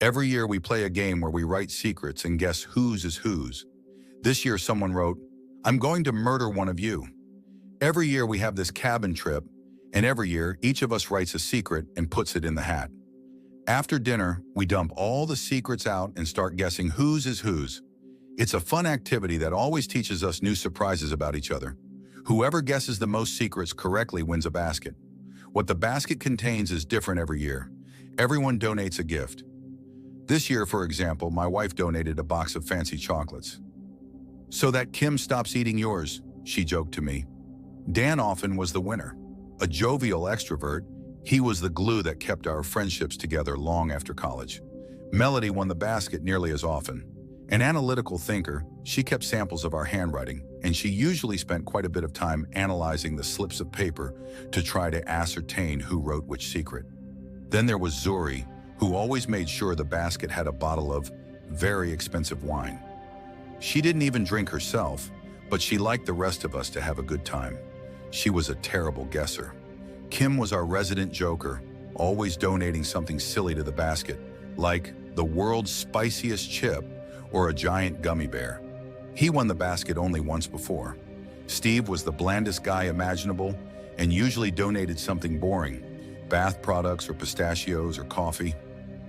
Every year we play a game where we write secrets and guess whose is whose. This year someone wrote, "I'm going to murder one of you." Every year we have this cabin trip, and every year each of us writes a secret and puts it in the hat. After dinner, we dump all the secrets out and start guessing whose is whose. It's a fun activity that always teaches us new surprises about each other. Whoever guesses the most secrets correctly wins a basket. What the basket contains is different every year. Everyone donates a gift. This year, for example, my wife donated a box of fancy chocolates. "So that Kim stops eating yours," she joked to me. Dan often was the winner. A jovial extrovert, he was the glue that kept our friendships together long after college. Melody won the basket nearly as often. An analytical thinker, she kept samples of our handwriting, and she usually spent quite a bit of time analyzing the slips of paper to try to ascertain who wrote which secret. Then there was Zuri, who always made sure the basket had a bottle of very expensive wine. She didn't even drink herself, but she liked the rest of us to have a good time. She was a terrible guesser. Kim was our resident joker, always donating something silly to the basket, like the world's spiciest chip or a giant gummy bear. He won the basket only once before. Steve was the blandest guy imaginable and usually donated something boring, bath products or pistachios or coffee.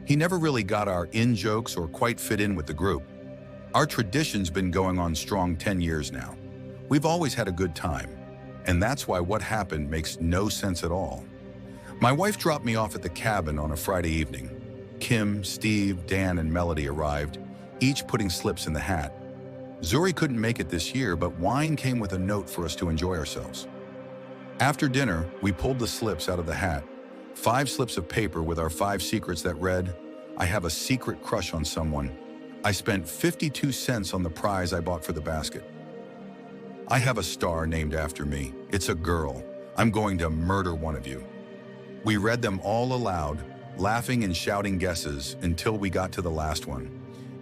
He never really got our in-jokes or quite fit in with the group. Our tradition's been going on strong 10 years now. We've always had a good time, and that's why what happened makes no sense at all. My wife dropped me off at the cabin on a Friday evening. Kim, Steve, Dan, and Melody arrived, each putting slips in the hat. Zuri couldn't make it this year, but wine came with a note for us to enjoy ourselves. After dinner, we pulled the slips out of the hat. 5 slips of paper with our 5 secrets that read, "I have a secret crush on someone. I spent 52 cents on the prize I bought for the basket. I have a star named after me. It's a girl. I'm going to murder one of you." We read them all aloud, laughing and shouting guesses until we got to the last one.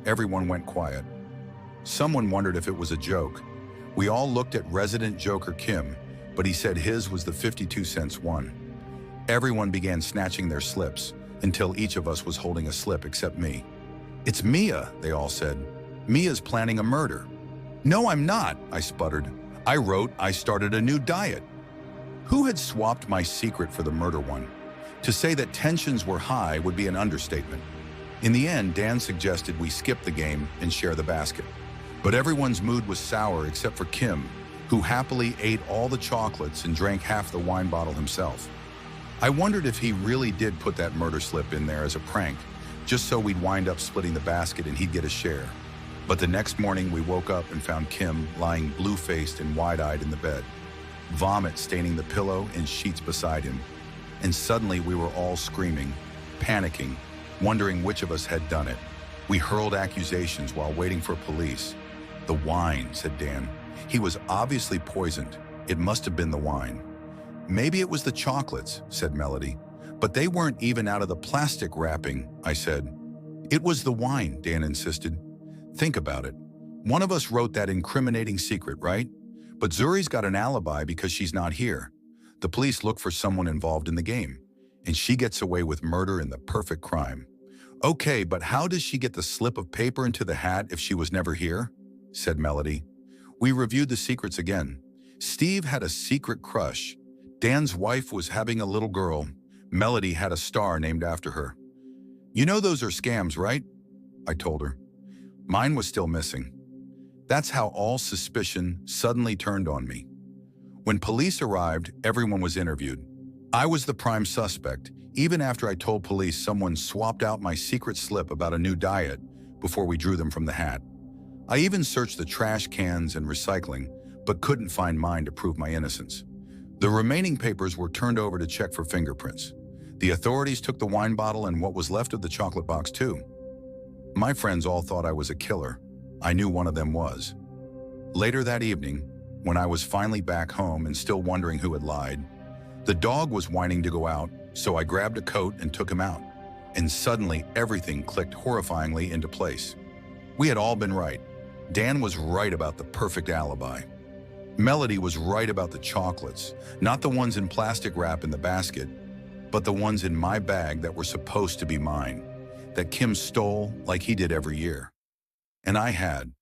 Everyone went quiet. Someone wondered if it was a joke. We all looked at resident joker Kim, but he said his was the 52 cents one. Everyone began snatching their slips until each of us was holding a slip except me. "It's Mia," they all said. "Mia's planning a murder." "No, I'm not," I sputtered. "I wrote I started a new diet." Who had swapped my secret for the murder one? To say that tensions were high would be an understatement. In the end, Dan suggested we skip the game and share the basket. But everyone's mood was sour except for Kim, who happily ate all the chocolates and drank half the wine bottle himself. I wondered if he really did put that murder slip in there as a prank, just so we'd wind up splitting the basket and he'd get a share. But the next morning we woke up and found Kim lying blue-faced and wide-eyed in the bed, vomit staining the pillow and sheets beside him. And suddenly we were all screaming, panicking, wondering which of us had done it. We hurled accusations while waiting for police. "The wine," said Dan. "He was obviously poisoned. It must have been the wine." "Maybe it was the chocolates," said Melody. "But they weren't even out of the plastic wrapping," I said. "It was the wine," Dan insisted. "Think about it. One of us wrote that incriminating secret, right? But Zuri's got an alibi because she's not here. The police look for someone involved in the game, and she gets away with murder in the perfect crime. Okay, but how does she get the slip of paper into the hat if she was never here?" said Melody. We reviewed the secrets again. Steve had a secret crush. Dan's wife was having a little girl. Melody had a star named after her. "You know those are scams, right?" I told her. Mine was still missing. That's how all suspicion suddenly turned on me. When police arrived, everyone was interviewed. I was the prime suspect, even after I told police someone swapped out my secret slip about a new diet before we drew them from the hat. I even searched the trash cans and recycling, but couldn't find mine to prove my innocence. The remaining papers were turned over to check for fingerprints. The authorities took the wine bottle and what was left of the chocolate box too. My friends all thought I was a killer. I knew one of them was. Later that evening, when I was finally back home and still wondering who had lied, the dog was whining to go out, so I grabbed a coat and took him out. And suddenly everything clicked horrifyingly into place. We had all been right. Dan was right about the perfect alibi. Melody was right about the chocolates, not the ones in plastic wrap in the basket, but the ones in my bag that were supposed to be mine. that Kim stole like he did every year. And I had